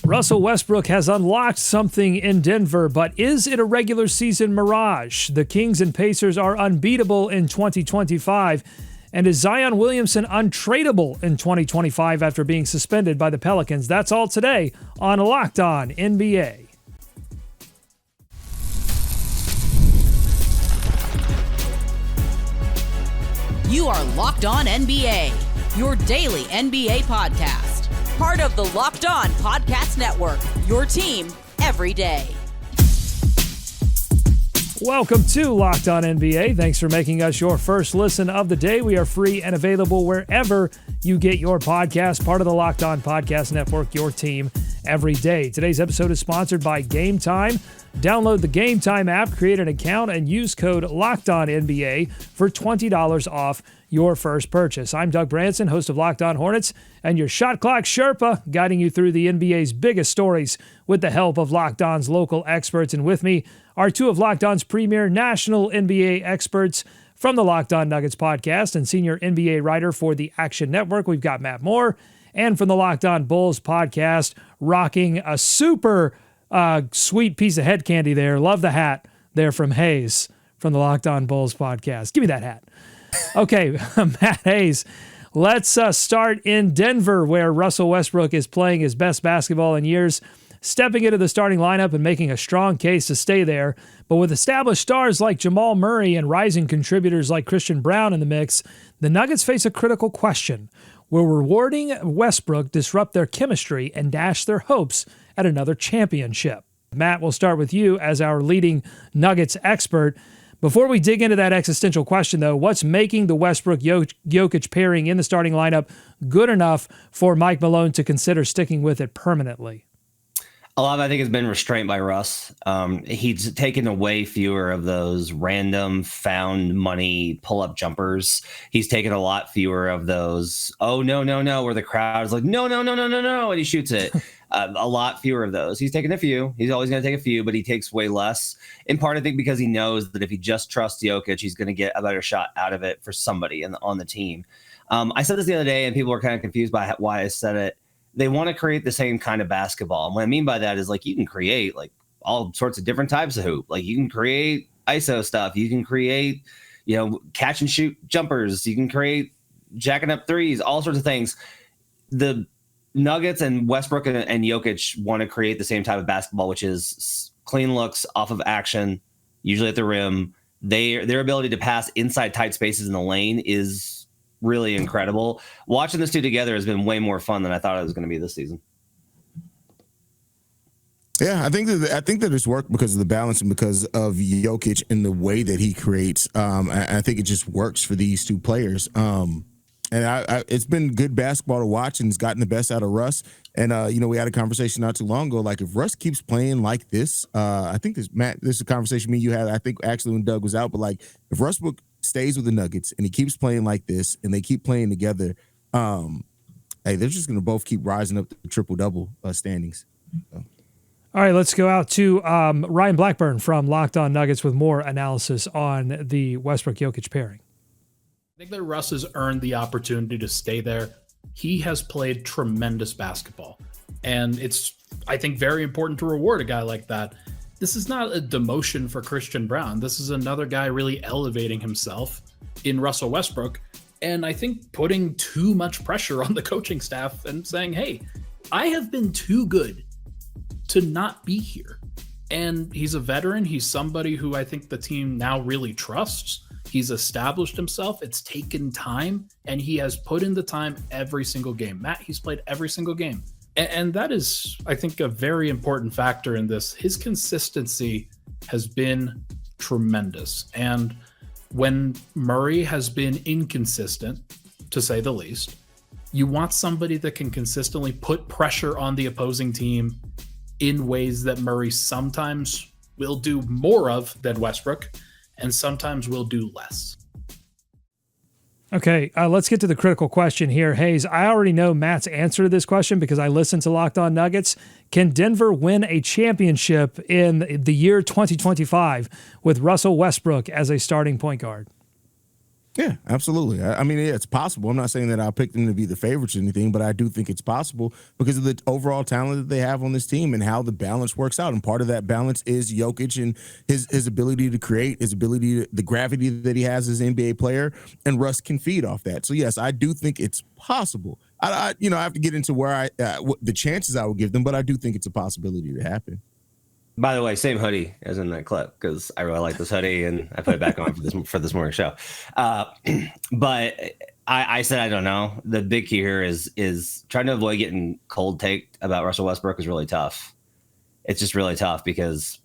Russell Westbrook has unlocked something in Denver, but is it a regular season mirage? The Kings and Pacers are unbeatable in 2025. And is Zion Williamson untradeable in 2025 after being suspended by the Pelicans? That's all today on Locked On NBA. You are Locked On NBA, your daily NBA podcast. Part of the Locked On Podcast Network, your team every day. Welcome to Locked On NBA. Thanks for making us your first listen of the day. We are free and available wherever you get your podcast. Part of the Locked On Podcast Network, your team every day. Today's episode is sponsored by Game Time. Download the Game Time app, create an account, and use code LOCKEDONNBA for $20 off your first purchase. I'm Doug Branson, host of Locked On Hornets, and your shot clock Sherpa, guiding you through the NBA's biggest stories with the help of Locked On's local experts. And with me are two of Locked On's premier national NBA experts from the Locked On Nuggets podcast and senior NBA writer for the Action Network. We've got Matt Moore, and from the Locked On Bulls podcast, rocking a super sweet piece of head candy there. Love the hat there from Hayes from the Locked On Bulls podcast. Give me that hat. Okay, Matt Hayes, let's start in Denver, where Russell Westbrook is playing his best basketball in years, stepping into the starting lineup and making a strong case to stay there. But with established stars like Jamal Murray and rising contributors like Christian Braun in the mix, the Nuggets face a critical question. Will rewarding Westbrook disrupt their chemistry and dash their hopes at another championship? Matt, we'll start with you as our leading Nuggets expert. Before we dig into that existential question, though, what's making the Westbrook-Jokic pairing in the starting lineup good enough for Mike Malone to consider sticking with it permanently? A lot of, I think, has been restraint by Russ. He's taken away fewer of those random found money pull-up jumpers. He's taken a lot fewer of those, oh, no, where the crowd is like, no, and he shoots it. A lot fewer of those. He's taken a few. He's always going to take a few, but he takes way less. In part, I think, because he knows that if he just trusts Jokic, he's going to get a better shot out of it for somebody on the team. I said this the other day, and people were kind of confused by why I said it. They want to create the same kind of basketball. And what I mean by that is, like, you can create like all sorts of different types of hoop. Like, you can create ISO stuff. You can create, catch and shoot jumpers. You can create jacking up threes, all sorts of things. The Nuggets and Westbrook and Jokic want to create the same type of basketball, which is clean looks off of action, usually at the rim. Their ability to pass inside tight spaces in the lane is really incredible. Watching this two together has been way more fun than I thought it was going to be this season. Yeah, I think that it's worked because of the balance and because of Jokic and the way that he creates. I think it just works for these two players. And it's been good basketball to watch, and it's gotten the best out of Russ. And, we had a conversation not too long ago. Like, if Russ keeps playing like this, I think this is a conversation you had, I think, actually, when Doug was out. But, like, if Westbrook stays with the Nuggets and he keeps playing like this and they keep playing together, they're just going to both keep rising up the triple-double standings. So. All right, let's go out to Ryan Blackburn from Locked On Nuggets with more analysis on the Westbrook-Jokic pairing. I think that Russ has earned the opportunity to stay there. He has played tremendous basketball, and it's, I think, very important to reward a guy like that. This is not a demotion for Christian Braun. This is another guy really elevating himself in Russell Westbrook, and I think putting too much pressure on the coaching staff and saying, hey, I have been too good to not be here. And he's a veteran. He's somebody who I think the team now really trusts. He's established himself. It's taken time, and he has put in the time every single game. Matt, he's played every single game. And that is, I think, a very important factor in this. His consistency has been tremendous. And when Murray has been inconsistent, to say the least, you want somebody that can consistently put pressure on the opposing team in ways that Murray sometimes will do more of than Westbrook, and sometimes will do less. Okay, let's get to the critical question here. Hayes, I already know Matt's answer to this question because I listened to Locked On Nuggets. Can Denver win a championship in the year 2025 with Russell Westbrook as a starting point guard? Yeah, absolutely. I mean, yeah, it's possible. I'm not saying that I'll pick them to be the favorites or anything, but I do think it's possible because of the overall talent that they have on this team and how the balance works out. And part of that balance is Jokic and his ability to create, his ability, the gravity that he has as an NBA player, and Russ can feed off that. So yes, I do think it's possible. I have to get into where the chances I would give them, but I do think it's a possibility to happen. By the way, same hoodie as in that clip because I really like this hoodie and I put it back on for this morning show. But I said I don't know. The big key here is trying to avoid getting cold take about Russell Westbrook is really tough. It's just really tough because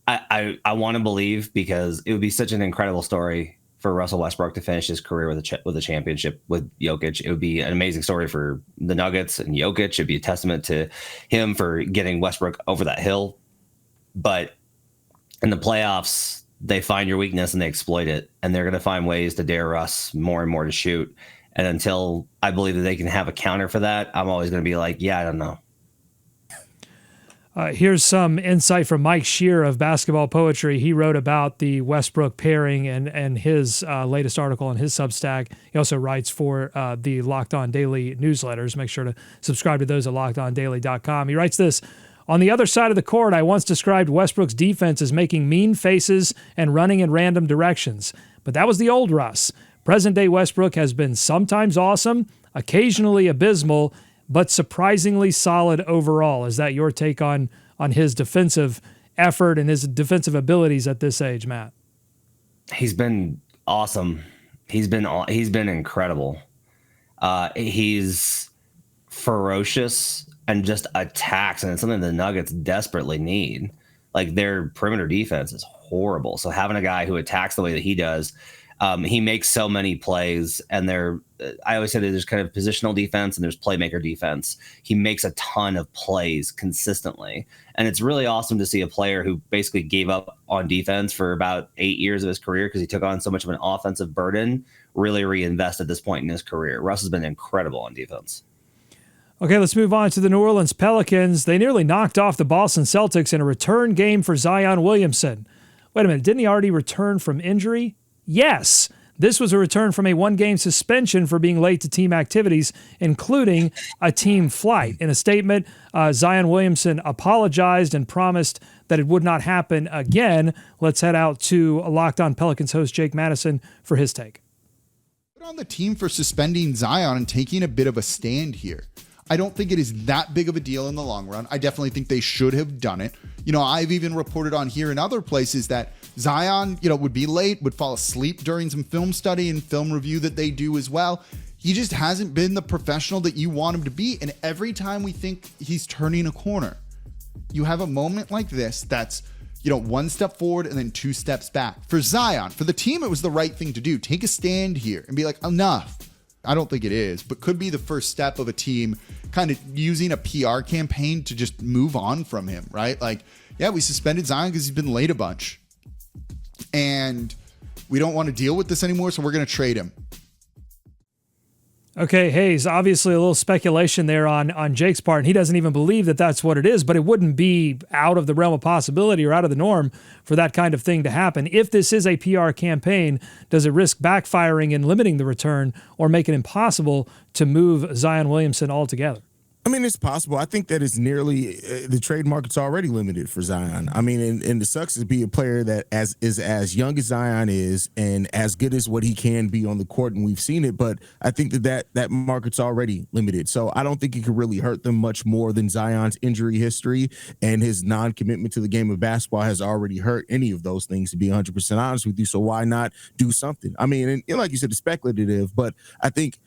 I want to believe because it would be such an incredible story for Russell Westbrook to finish his career with a championship with Jokic. It would be an amazing story for the Nuggets and Jokic. It'd be a testament to him for getting Westbrook over that hill. But in the playoffs, they find your weakness and they exploit it. And they're going to find ways to dare Russ more and more to shoot. And until I believe that they can have a counter for that, I'm always going to be like, yeah, I don't know. Here's some insight from Mike Shear of Basketball Poetry. He wrote about the Westbrook pairing and his latest article on his Substack. He also writes for the Locked On Daily newsletters. Make sure to subscribe to those at lockedondaily.com. He writes this: on the other side of the court, I once described Westbrook's defense as making mean faces and running in random directions. But that was the old Russ. Present-day Westbrook has been sometimes awesome, occasionally abysmal, but surprisingly solid overall. Is that your take on his defensive effort and his defensive abilities at this age, Matt? He's been awesome. He's been incredible. He's ferocious and just attacks, and it's something the Nuggets desperately need. Like, their perimeter defense is horrible. So having a guy who attacks the way that he does, he makes so many plays, and I always say that there's kind of positional defense and there's playmaker defense. He makes a ton of plays consistently. And it's really awesome to see a player who basically gave up on defense for about 8 years of his career because he took on so much of an offensive burden, really reinvest at this point in his career. Russ has been incredible on defense. Okay, let's move on to the New Orleans Pelicans. They nearly knocked off the Boston Celtics in a return game for Zion Williamson. Wait a minute, didn't he already return from injury? Yes. This was a return from a one-game suspension for being late to team activities, including a team flight. In a statement, Zion Williamson apologized and promised that it would not happen again. Let's head out to Locked On Pelicans host Jake Madison for his take. Good on the team for suspending Zion and taking a bit of a stand here. I don't think it is that big of a deal in the long run. I definitely think they should have done it. I've even reported on here in other places that Zion, would be late, would fall asleep during some film study and film review that they do as well. He just hasn't been the professional that you want him to be. And every time we think he's turning a corner, you have a moment like this that's, one step forward and then 2 steps back. For Zion, for the team, it was the right thing to do. Take a stand here and be like, enough. I don't think it is, but could be the first step of a team kind of using a PR campaign to just move on from him, right? Like, yeah, we suspended Zion because he's been late a bunch. And we don't want to deal with this anymore, so we're going to trade him. Okay, Hayes, obviously a little speculation there on Jake's part, and he doesn't even believe that that's what it is, but it wouldn't be out of the realm of possibility or out of the norm for that kind of thing to happen. If this is a PR campaign, does it risk backfiring and limiting the return or make it impossible to move Zion Williamson altogether? I mean, it's possible. I think that it's nearly the trade market's already limited for Zion. I mean, and it sucks to be a player that is as young as Zion is and as good as what he can be on the court, and we've seen it. But I think that market's already limited. So I don't think it could really hurt them much more than Zion's injury history and his non-commitment to the game of basketball has already hurt any of those things, to be 100% honest with you. So why not do something? I mean, and like you said, it's speculative, but I think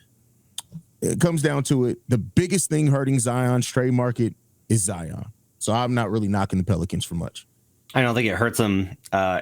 it comes down to it. The biggest thing hurting Zion's trade market is Zion. So I'm not really knocking the Pelicans for much. I don't think it hurts them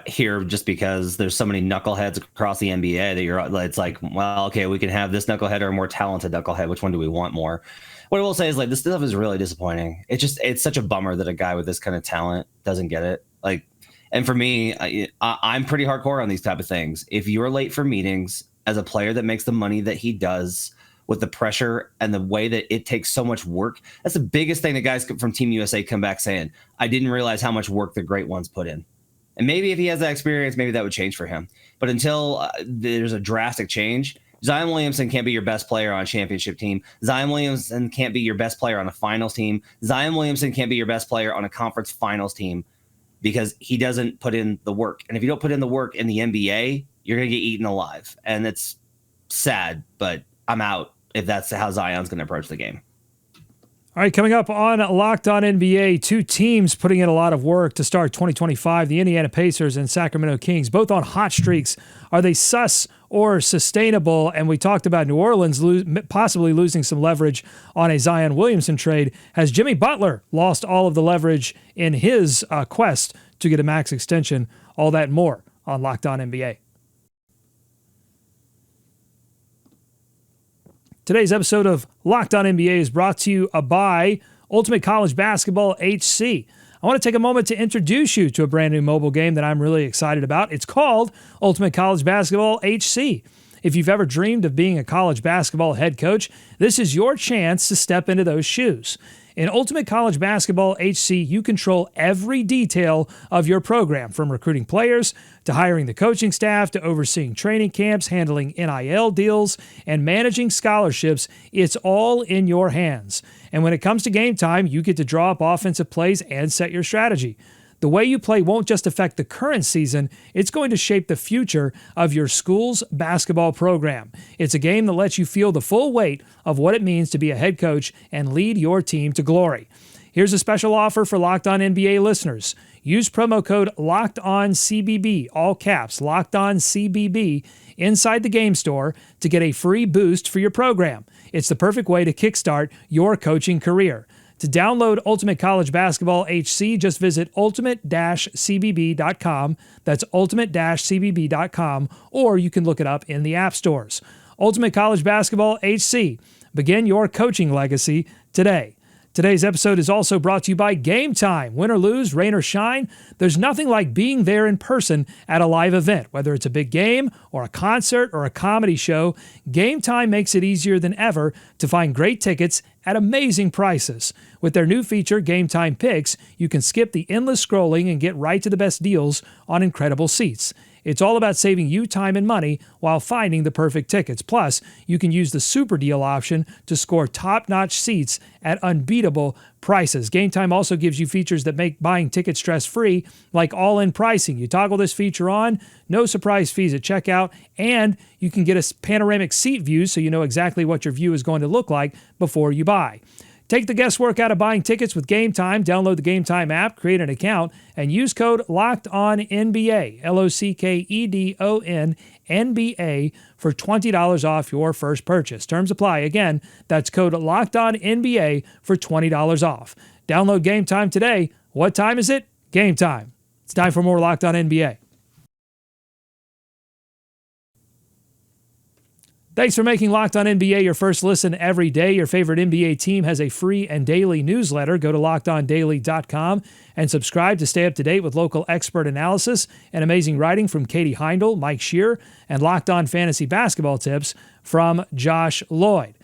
here just because there's so many knuckleheads across the NBA that it's like, well, okay, we can have this knucklehead or a more talented knucklehead. Which one do we want more? What I will say is, like, this stuff is really disappointing. It's such a bummer that a guy with this kind of talent doesn't get it. Like, and for me, I'm pretty hardcore on these type of things. If you're late for meetings as a player that makes the money that he does, with the pressure and the way that it takes so much work. That's the biggest thing that guys from Team USA come back saying. I didn't realize how much work the great ones put in. And maybe if he has that experience, maybe that would change for him. But until there's a drastic change, Zion Williamson can't be your best player on a championship team. Zion Williamson can't be your best player on a finals team. Zion Williamson can't be your best player on a conference finals team because he doesn't put in the work. And if you don't put in the work in the NBA, you're going to get eaten alive. And it's sad, but I'm out if that's how Zion's going to approach the game. All right, coming up on Locked On NBA, two teams putting in a lot of work to start 2025, the Indiana Pacers and Sacramento Kings, both on hot streaks. Are they sus or sustainable? And we talked about New Orleans possibly losing some leverage on a Zion Williamson trade. Has Jimmy Butler lost all of the leverage in his quest to get a max extension? All that and more on Locked On NBA. Today's episode of Locked On NBA is brought to you by Ultimate College Basketball HC. I want to take a moment to introduce you to a brand new mobile game that I'm really excited about. It's called Ultimate College Basketball HC. If you've ever dreamed of being a college basketball head coach, this is your chance to step into those shoes. In Ultimate College Basketball HC, you control every detail of your program, from recruiting players to hiring the coaching staff to overseeing training camps, handling NIL deals, and managing scholarships. It's all in your hands. And when it comes to game time, you get to draw up offensive plays and set your strategy. The way you play won't just affect the current season, it's going to shape the future of your school's basketball program. It's a game that lets you feel the full weight of what it means to be a head coach and lead your team to glory. Here's a special offer for Locked On NBA listeners. Use promo code LOCKEDONCBB, all caps, LOCKEDONCBB, inside the game store to get a free boost for your program. It's the perfect way to kickstart your coaching career. To download Ultimate College Basketball HC, just visit ultimate-cbb.com. That's ultimate-cbb.com, or you can look it up in the app stores. Ultimate College Basketball HC. Begin your coaching legacy today. Today's episode is also brought to you by Game Time. Win or lose, rain or shine, there's nothing like being there in person at a live event. Whether it's a big game or a concert or a comedy show, Game Time makes it easier than ever to find great tickets at amazing prices. With their new feature, Game Time Picks, you can skip the endless scrolling and get right to the best deals on incredible seats. It's all about saving you time and money while finding the perfect tickets. Plus, you can use the super deal option to score top-notch seats at unbeatable prices. Game Time also gives you features that make buying tickets stress-free, like all-in pricing. You toggle this feature on, no surprise fees at checkout, and you can get a panoramic seat view so you know exactly what your view is going to look like before you buy. Take the guesswork out of buying tickets with Game Time. Download the Game Time app, create an account, and use code LOCKEDONNBA, LOCKEDON NBA, for $20 off your first purchase. Terms apply. Again, that's code LOCKEDONNBA for $20 off. Download Game Time today. What time is it? Game time. It's time for more Locked On NBA. Thanks for making Locked On NBA your first listen every day. Your favorite NBA team has a free and daily newsletter. Go to LockedOnDaily.com and subscribe to stay up to date with local expert analysis and amazing writing from Katie Heindel, Mike Shear, and Locked On Fantasy Basketball tips from Josh Lloyd.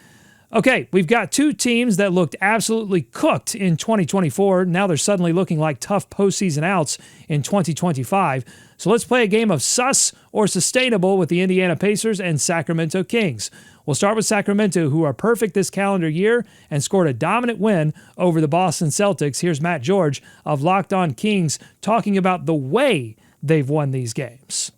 Okay, we've got two teams that looked absolutely cooked in 2024. Now they're suddenly looking like tough postseason outs in 2025. So let's play a game of sus or sustainable with the Indiana Pacers and Sacramento Kings. We'll start with Sacramento, who are perfect this calendar year and scored a dominant win over the Boston Celtics. Here's Matt George of Locked On Kings talking about the way they've won these games.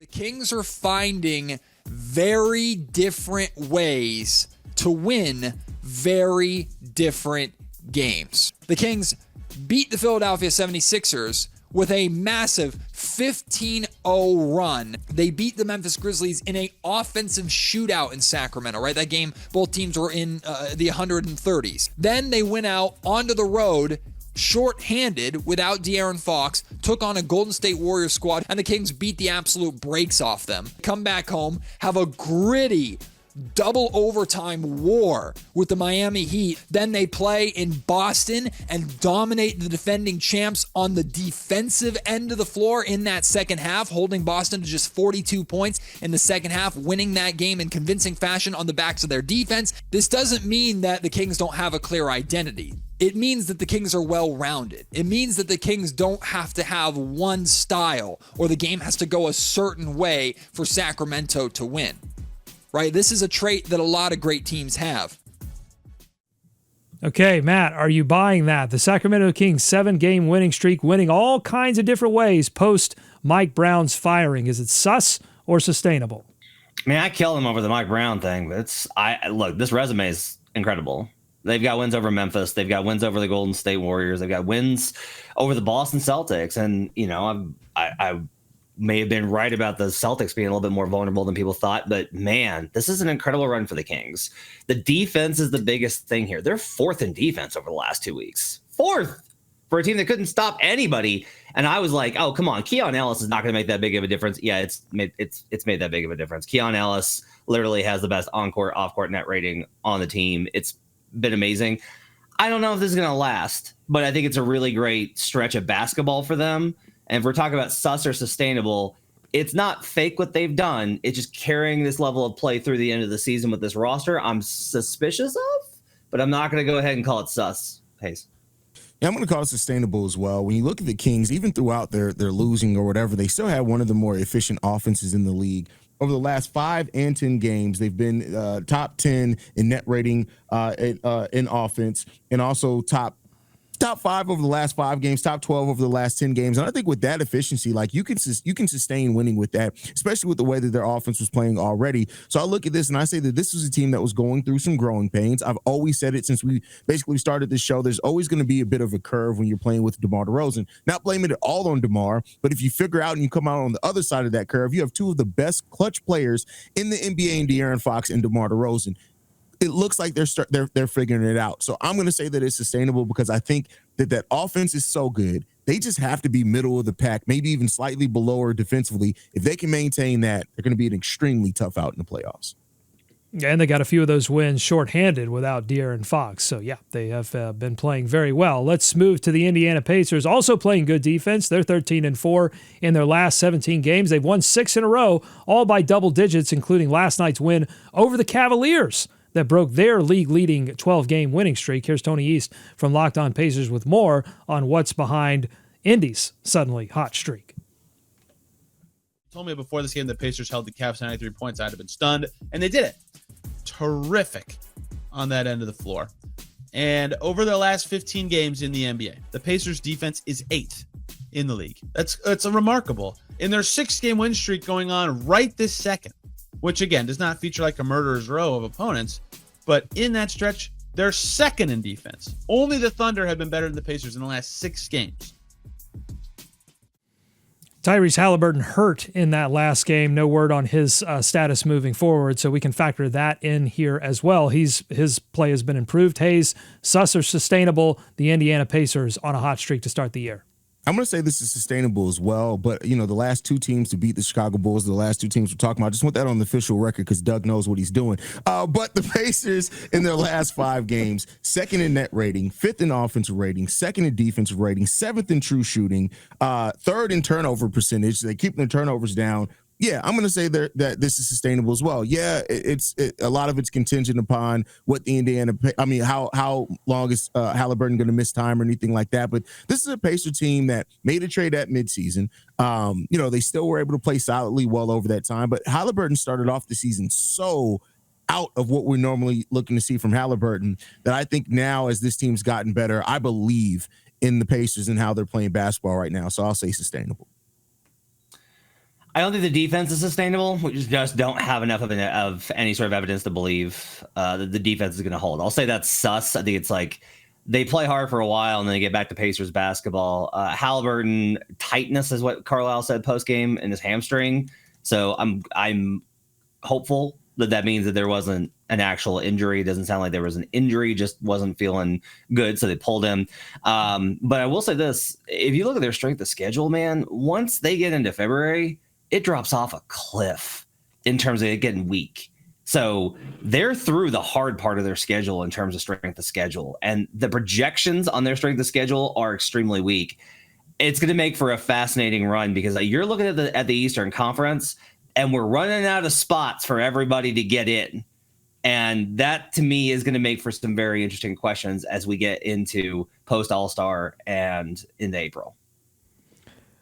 The Kings are finding very different ways to win very different games. The Kings beat the Philadelphia 76ers with a massive 15-0 run. They beat the Memphis Grizzlies in an offensive shootout in Sacramento, right? That game, both teams were in the 130s. Then they went out onto the road short-handed without De'Aaron Fox, took on a Golden State Warriors squad, and the Kings beat the absolute brakes off them. Come back home, have a gritty double overtime war with the Miami Heat. Then they play in Boston and dominate the defending champs on the defensive end of the floor in that second half, holding Boston to just 42 points in the second half, winning that game in convincing fashion on the backs of their defense. This doesn't mean that the Kings don't have a clear identity. it means that the Kings are well-rounded. It means that the Kings don't have to have one style or the game has to go a certain way for Sacramento to win, right? This is a trait that a lot of great teams have. Okay, Matt, are you buying that? The Sacramento Kings 7-game winning streak, winning all kinds of different ways post Mike Brown's firing. Is it sus or sustainable? I mean, I killed him over the Mike Brown thing, but look, this resume is incredible. They've got wins over Memphis. They've got wins over the Golden State Warriors. They've got wins over the Boston Celtics. And, you know, I may have been right about the Celtics being a little bit more vulnerable than people thought. But, man, this is an incredible run for the Kings. The defense is the biggest thing here. They're 4th in defense over the last 2 weeks. 4th for a team that couldn't stop anybody. And I was like, oh, come on. Keon Ellis is not going to make that big of a difference. Yeah, it's made that big of a difference. Keon Ellis literally has the best on-court, off-court net rating on the team. It's been amazing. I don't know if this is going to last, but I think it's a really great stretch of basketball for them. And if we're talking about sus or sustainable, it's not fake what they've done. It's just carrying this level of play through the end of the season with this roster. I'm suspicious of, but I'm not going to go ahead and call it sus. Hayes. Yeah, I'm going to call it sustainable as well. When you look at the Kings, even throughout their losing or whatever, they still have one of the more efficient offenses in the league. Over the last 5 and 10 games, they've been top 10 in net rating in offense, and also top 5 over the last 5 games, top 12 over the last 10 games. And I think with that efficiency, like you can sustain winning with that, especially with the way that their offense was playing already. So I look at this and I say that this was a team that was going through some growing pains. I've always said it since we basically started this show. There's always going to be a bit of a curve when you're playing with DeMar DeRozan. Not blaming it all on DeMar, but if you figure out and you come out on the other side of that curve, you have 2 of the best clutch players in the NBA in De'Aaron Fox and DeMar DeRozan. It looks like they're figuring it out. So I'm going to say that it's sustainable because I think that offense is so good. They just have to be middle of the pack, maybe even slightly below or defensively. If they can maintain that, they're going to be an extremely tough out in the playoffs. Yeah, and they got a few of those wins shorthanded without De'Aaron Fox. So, yeah, they have been playing very well. Let's move to the Indiana Pacers, also playing good defense. They're 13-4 in their last 17 games. They've won 6 in a row, all by double digits, including last night's win over the Cavaliers that broke their league-leading 12-game winning streak. Here's Tony East from Locked On Pacers with more on what's behind Indy's suddenly hot streak. Told me before this game the Pacers held the Cavs 93 points, I'd have been stunned, and they did it. Terrific on that end of the floor. And over their last 15 games in the NBA, the Pacers defense is 8th in the league. That's a remarkable. In their 6-game win streak going on right this second, which again does not feature like a murderer's row of opponents, but in that stretch, they're 2nd in defense. Only the Thunder have been better than the Pacers in the last 6 games. Tyrese Halliburton hurt in that last game. No word on his status moving forward, so we can factor that in here as well. His play has been improved. Hayes, sus or sustainable, the Indiana Pacers on a hot streak to start the year? I'm going to say this is sustainable as well, but, you know, the last 2 teams to beat the Chicago Bulls, the last 2 teams we're talking about, I just want that on the official record because Doug knows what he's doing. But the Pacers in their last 5 games, 2nd in net rating, 5th in offensive rating, 2nd in defensive rating, 7th in true shooting, 3rd in turnover percentage. They keep their turnovers down. Yeah, I'm going to say that this is sustainable as well. Yeah, a lot of it's contingent upon what the how long is Halliburton going to miss time or anything like that. But this is a Pacer team that made a trade at midseason. You know, they still were able to play solidly well over that time. But Halliburton started off the season so out of what we're normally looking to see from Halliburton that I think now as this team's gotten better, I believe in the Pacers and how they're playing basketball right now. So I'll say sustainable. I don't think the defense is sustainable. We just don't have enough of any sort of evidence to believe that the defense is going to hold. I'll say that's sus. I think it's like they play hard for a while and then they get back to Pacers basketball. Halliburton tightness is what Carlisle said post game in his hamstring. So I'm hopeful that means that there wasn't an actual injury. It doesn't sound like there was an injury, just wasn't feeling good, so they pulled him. But I will say this: if you look at their strength of schedule, man, once they get into February, it drops off a cliff in terms of it getting weak. So they're through the hard part of their schedule in terms of strength of schedule. And the projections on their strength of schedule are extremely weak. It's going to make for a fascinating run because you're looking at the Eastern Conference and we're running out of spots for everybody to get in. And that to me is going to make for some very interesting questions as we get into post All-Star and into April.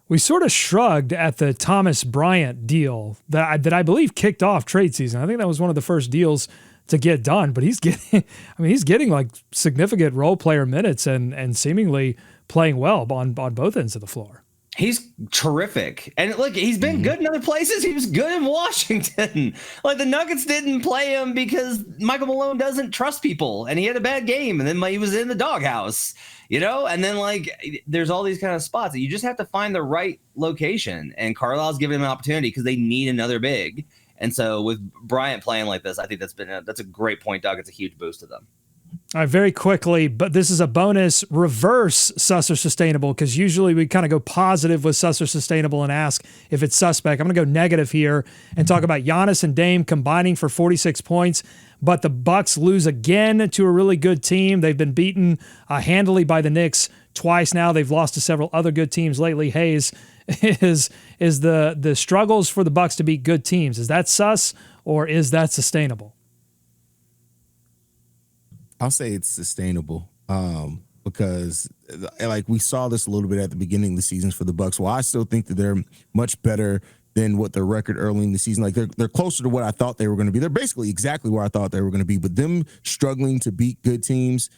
We sort of shrugged at the Thomas Bryant deal that I believe kicked off trade season. I think that was one of the first deals to get done, but he's getting like significant role player minutes and seemingly playing well on both ends of the floor. He's terrific. And look, he's been good in other places. He was good in Washington. Like the Nuggets didn't play him because Michael Malone doesn't trust people and he had a bad game. And then he was in the doghouse, and then like there's all these kind of spots that you just have to find the right location. And Carlisle's giving him an opportunity because they need another big. And so with Bryant playing like this, I think that's a great point, Doug. It's a huge boost to them. All right, very quickly, but this is a bonus reverse sus or sustainable because usually we kind of go positive with sus or sustainable and ask if it's suspect. I'm going to go negative here and talk about Giannis and Dame combining for 46 points, but the Bucks lose again to a really good team. They've been beaten handily by the Knicks twice now. They've lost to several other good teams lately. Hayes, is the struggles for the Bucks to beat good teams, is that sus or is that sustainable? I'll say it's sustainable because like we saw this a little bit at the beginning of the seasons for the Bucks. Well, I still think that they're much better than what their record early in the season. Like they're closer to what I thought they were going to be. They're basically exactly where I thought they were going to be. But them struggling to beat good teams,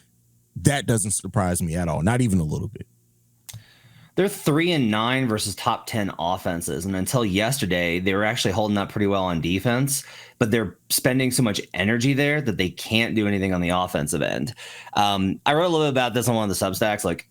that doesn't surprise me at all. Not even a little bit. They're 3-9 versus top 10 offenses. And until yesterday, they were actually holding up pretty well on defense, but they're spending so much energy there that they can't do anything on the offensive end. I wrote a little bit about this on one of the Substacks. Like,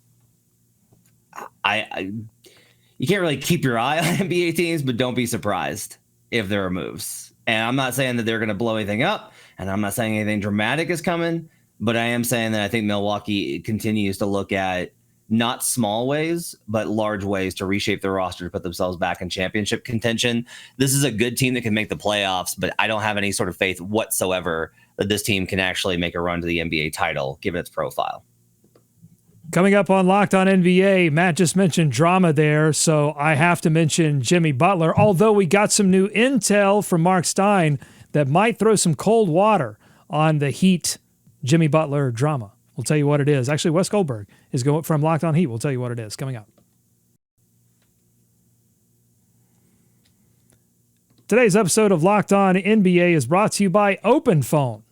you can't really keep your eye on NBA teams, but don't be surprised if there are moves. And I'm not saying that they're going to blow anything up, and I'm not saying anything dramatic is coming, but I am saying that I think Milwaukee continues to look at not small ways, but large ways to reshape their roster to put themselves back in championship contention. This is a good team that can make the playoffs, but I don't have any sort of faith whatsoever that this team can actually make a run to the NBA title, given its profile. Coming up on Locked On NBA, Matt just mentioned drama there, so I have to mention Jimmy Butler, although we got some new intel from Mark Stein that might throw some cold water on the Heat Jimmy Butler drama. We'll tell you what it is. Actually, Wes Goldberg is going from Locked On Heat. We'll tell you what it is coming up. Today's episode of Locked On NBA is brought to you by OpenPhone.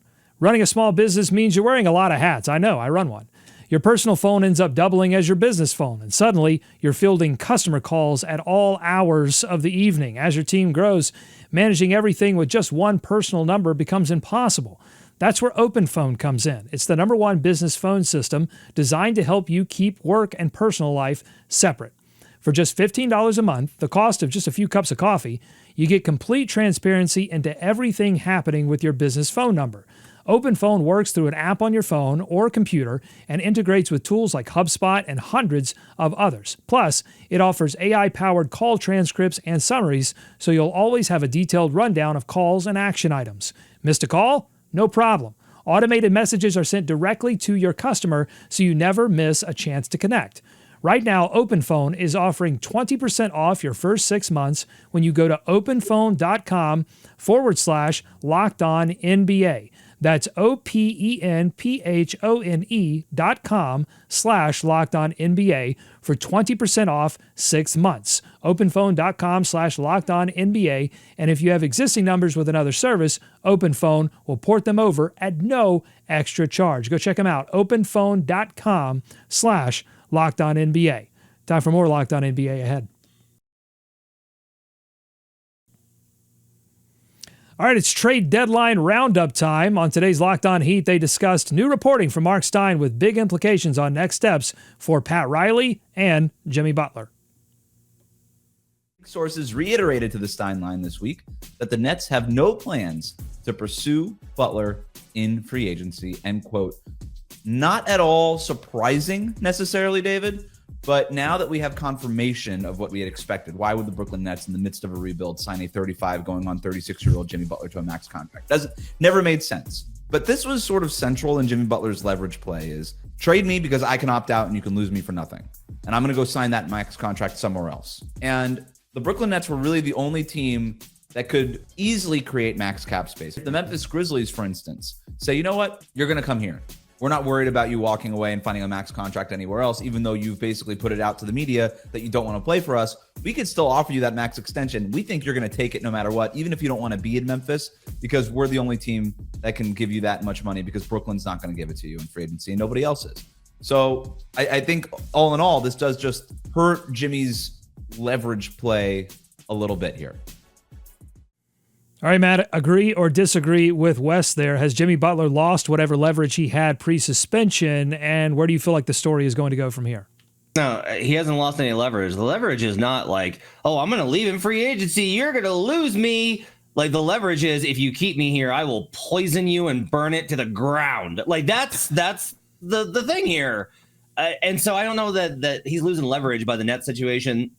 Running a small business means you're wearing a lot of hats. I know, I run one. Your personal phone ends up doubling as your business phone, and suddenly you're fielding customer calls at all hours of the evening. As your team grows, managing everything with just one personal number becomes impossible. That's where OpenPhone comes in. It's the #1 business phone system designed to help you keep work and personal life separate. For just $15 a month, the cost of just a few cups of coffee, you get complete transparency into everything happening with your business phone number. OpenPhone works through an app on your phone or computer and integrates with tools like HubSpot and hundreds of others. Plus, it offers AI-powered call transcripts and summaries, so you'll always have a detailed rundown of calls and action items. Missed a call? No problem. Automated messages are sent directly to your customer, so you never miss a chance to connect. Right now, OpenPhone is offering 20% off your first 6 months when you go to openphone.com/LockedOnNBA. That's OPENPHONE.com/LockedOnNBA for 20% off 6 months. OpenPhone.com/LockedOnNBA. And if you have existing numbers with another service, OpenPhone will port them over at no extra charge. Go check them out. OpenPhone.com/LockedOnNBA. Time for more Locked On NBA ahead. All right, it's trade deadline roundup time. On today's Locked On Heat, they discussed new reporting from Mark Stein with big implications on next steps for Pat Riley and Jimmy Butler. Sources reiterated to the Stein line this week that the Nets have no plans to pursue Butler in free agency, end quote. Not at all surprising necessarily, David, but now that we have confirmation of what we had expected, why would the Brooklyn Nets in the midst of a rebuild sign a 35 going on 36-year-old Jimmy Butler to a max contract? Never made sense. But this was sort of central in Jimmy Butler's leverage play is trade me because I can opt out and you can lose me for nothing. And I'm going to go sign that max contract somewhere else. And the Brooklyn Nets were really the only team that could easily create max cap space. If the Memphis Grizzlies, for instance, say, you know what, you're going to come here. We're not worried about you walking away and finding a max contract anywhere else, even though you've basically put it out to the media that you don't want to play for us. We could still offer you that max extension. We think you're going to take it no matter what, even if you don't want to be in Memphis, because we're the only team that can give you that much money, because Brooklyn's not going to give it to you in free agency and nobody else is. So I think all in all, this does just hurt Jimmy's leverage play a little bit here. All right, Matt, agree or disagree with Wes there? Has Jimmy Butler lost whatever leverage he had pre-suspension, and where do you feel like the story is going to go from here? No, he hasn't lost any leverage. The leverage is not like, oh, I'm going to leave in free agency, you're going to lose me. Like, the leverage is, if you keep me here, I will poison you and burn it to the ground. Like, that's the thing here. And so I don't know that he's losing leverage by the net situation.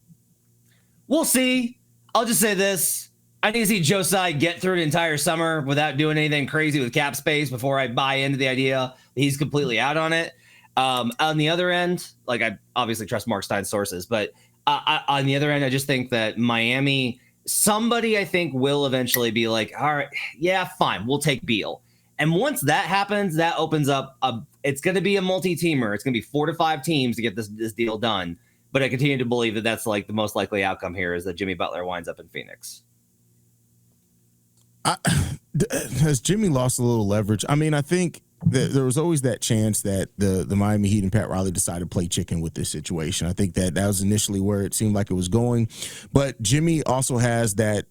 We'll see. I'll just say this. I need to see Josiah get through an entire summer without doing anything crazy with cap space before I buy into the idea that he's completely out on it. On the other end, like, I obviously trust Mark Stein's sources, but on the other end, I just think that Miami, somebody I think will eventually be like, all right, yeah, fine, we'll take Beal. And once that happens, that opens up it's going to be a multi-teamer. It's going to be 4 to 5 teams to get this deal done. But I continue to believe that that's like the most likely outcome here, is that Jimmy Butler winds up in Phoenix. Has Jimmy lost a little leverage? I mean, I think there was always that chance that the Miami Heat and Pat Riley decided to play chicken with this situation. I think that was initially where it seemed like it was going. But Jimmy also has that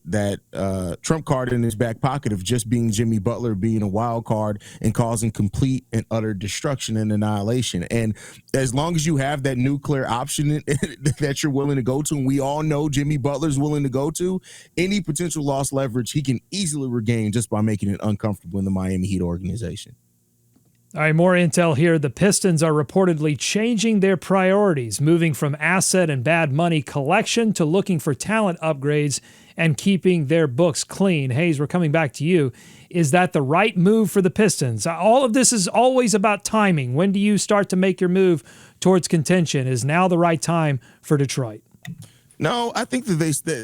trump card in his back pocket of just being Jimmy Butler, being a wild card and causing complete and utter destruction and annihilation. And as long as you have that nuclear option that you're willing to go to, and we all know Jimmy Butler's willing to go to, any potential lost leverage he can easily regain just by making it uncomfortable in the Miami Heat organization. All right, more intel here. The Pistons are reportedly changing their priorities, moving from asset and bad money collection to looking for talent upgrades and keeping their books clean. Hayes, we're coming back to you. Is that the right move for the Pistons? All of this is always about timing. When do you start to make your move towards contention? Is now the right time for Detroit? No, I think that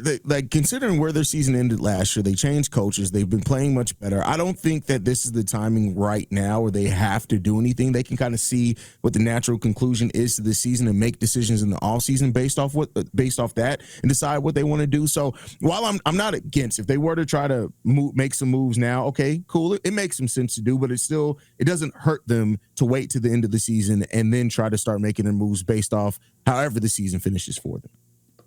they like, considering where their season ended last year, they changed coaches. They've been playing much better. I don't think that this is the timing right now where they have to do anything. They can kind of see what the natural conclusion is to the season and make decisions in the offseason based off that and decide what they want to do. So while I'm not against, if they were to try to make some moves now, okay, cool. It makes some sense to do, but it doesn't hurt them to wait to the end of the season and then try to start making their moves based off however the season finishes for them.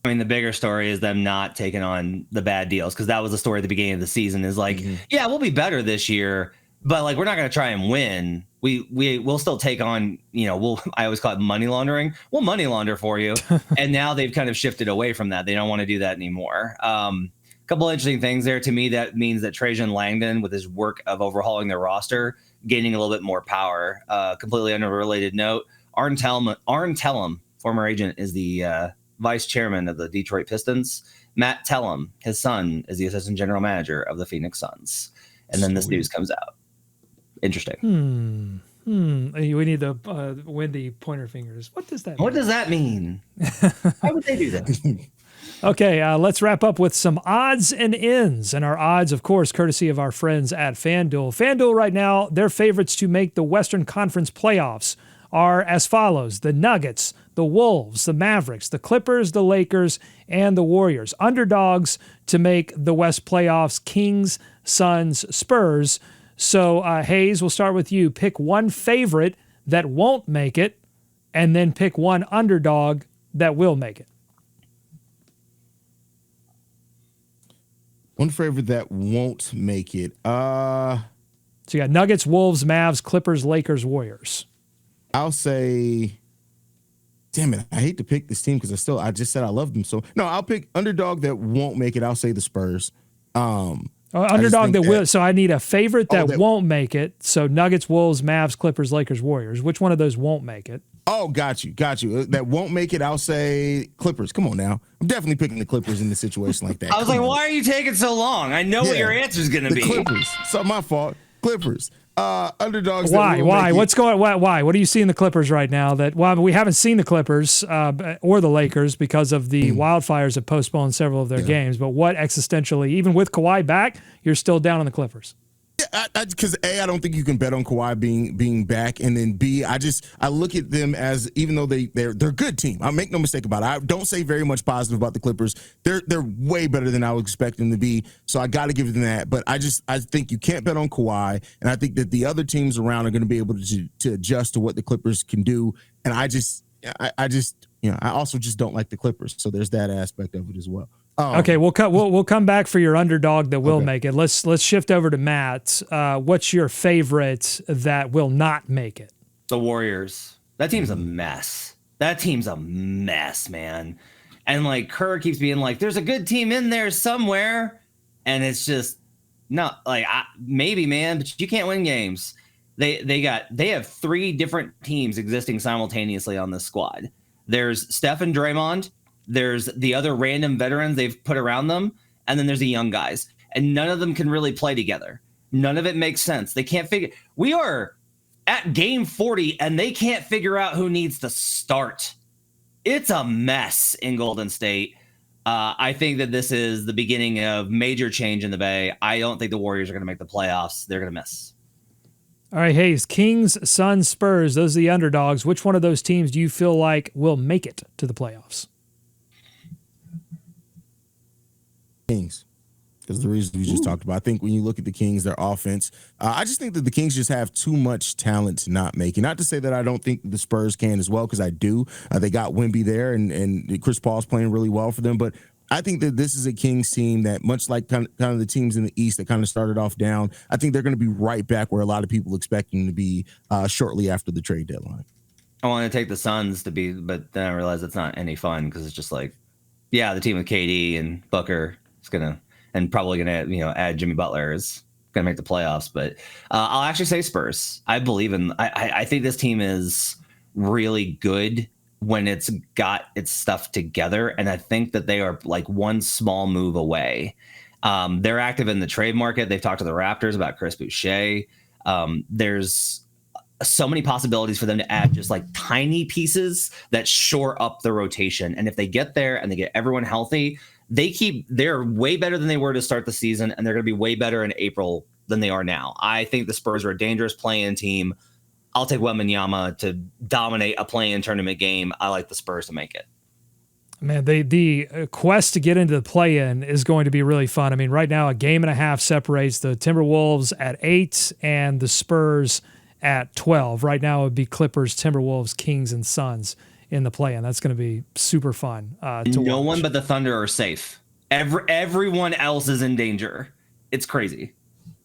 I mean, the bigger story is them not taking on the bad deals, because that was the story at the beginning of the season, is like, yeah, we'll be better this year, but like, we're not going to try and win. We'll still take on, I always call it money laundering. We'll money launder for you. And now they've kind of shifted away from that. They don't want to do that anymore. A couple interesting things there. To me, that means that Trajan Langdon, with his work of overhauling their roster, gaining a little bit more power. Completely unrelated note, Arn Tellem, former agent, is the vice chairman of the Detroit Pistons. Matt Tellem, his son, is the assistant general manager of the Phoenix Suns. And then this news comes out. Interesting. We need the Wendy pointer fingers. What does that mean? What does that mean? Why would they do that? Okay, let's wrap up with some odds and ends. And our odds, of course, courtesy of our friends at FanDuel. FanDuel right now, their favorites to make the Western Conference playoffs are as follows: the Nuggets, the Wolves, the Mavericks, the Clippers, the Lakers, and the Warriors. Underdogs to make the West playoffs: Kings, Suns, Spurs. So, Hayes, we'll start with you. Pick one favorite that won't make it, and then pick one underdog that will make it. One favorite that won't make it. So you got Nuggets, Wolves, Mavs, Clippers, Lakers, Warriors. I'll say, damn it, I hate to pick this team because I just said I love them. So no, I'll pick underdog that won't make it. I'll say the Spurs. Underdog that will. So I need a favorite that won't make it. So Nuggets, Wolves, Mavs, Clippers, Lakers, Warriors. Which one of those won't make it? Oh, got you. That won't make it. I'll say Clippers. Come on now. I'm definitely picking the Clippers in a situation like that. I was like, why are you taking so long? I know what your answer is going to be. Clippers. So my fault. Clippers. Underdogs. Why? What's going? Why? What do you see in the Clippers right now? We haven't seen the Clippers or the Lakers because of the wildfires have postponed several of their games. But what existentially, even with Kawhi back, you're still down on the Clippers? Yeah, because I don't think you can bet on Kawhi being back, and then B, I look at them as, even though they're a good team. I make no mistake about it. I don't say very much positive about the Clippers. They're way better than I would expect them to be. So I got to give them that. But I think you can't bet on Kawhi, and I think that the other teams around are going to be able to adjust to what the Clippers can do. And I also just don't like the Clippers. So there's that aspect of it as well. Okay, we'll come back for your underdog that will make it. Let's shift over to Matt. What's your favorite that will not make it? The Warriors. That team's a mess. That team's a mess, man. And like Kerr keeps being like, "There's a good team in there somewhere," and it's just not like maybe, man, but you can't win games. They have 3 different teams existing simultaneously on this squad. There's Steph and Draymond. There's the other random veterans they've put around them, and then there's the young guys. And none of them can really play together. None of it makes sense. They can't figure. We are at game 40, and they can't figure out who needs to start. It's a mess in Golden State. I think that this is the beginning of major change in the Bay. I don't think the Warriors are going to make the playoffs. They're going to miss. All right, Hayes, Kings, Suns, Spurs, those are the underdogs. Which one of those teams do you feel like will make it to the playoffs? Kings, because the reason we just talked about. I think when you look at the Kings, their offense, I just think that the Kings just have too much talent to not make it. Not to say that I don't think the Spurs can as well, because I do. They got Wemby there, and Chris Paul's playing really well for them. But I think that this is a Kings team that, much like kind of the teams in the East that kind of started off down, I think they're going to be right back where a lot of people expect them to be shortly after the trade deadline. I want to take the Suns to be, but then I realized it's not any fun because it's just like, yeah, the team with KD and Booker is gonna, and probably gonna, add Jimmy Butler is gonna make the playoffs. But I'll actually say Spurs. I believe in. I think this team is really good when it's got its stuff together, and I think that they are like one small move away. They're active in the trade market. They've talked to the Raptors about Chris Boucher. There's so many possibilities for them to add just like tiny pieces that shore up the rotation. And if they get there and they get everyone healthy, they're way better than they were to start the season, and they're going to be way better in April than they are now. I think the Spurs are a dangerous play-in team. I'll take Wembanyama to dominate a play-in tournament game. I like the Spurs to make it. Man, the quest to get into the play-in is going to be really fun. I mean, right now, a game and a half separates the Timberwolves at 8 and the Spurs at 12. Right now, it would be Clippers, Timberwolves, Kings, and Suns in the play-in. That's going to be super fun to watch. No one but the Thunder are safe. Everyone else is in danger. It's crazy.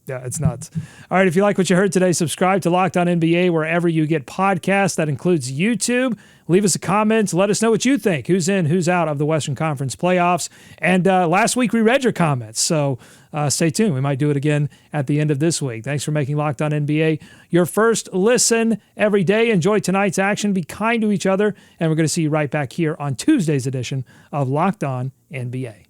Yeah, it's nuts. All right, if you like what you heard today, subscribe to Locked On NBA wherever you get podcasts. That includes YouTube. Leave us a comment. Let us know what you think. Who's in, who's out of the Western Conference playoffs. And last week we read your comments, so stay tuned. We might do it again at the end of this week. Thanks for making Locked On NBA your first listen every day. Enjoy tonight's action. Be kind to each other. And we're going to see you right back here on Tuesday's edition of Locked On NBA.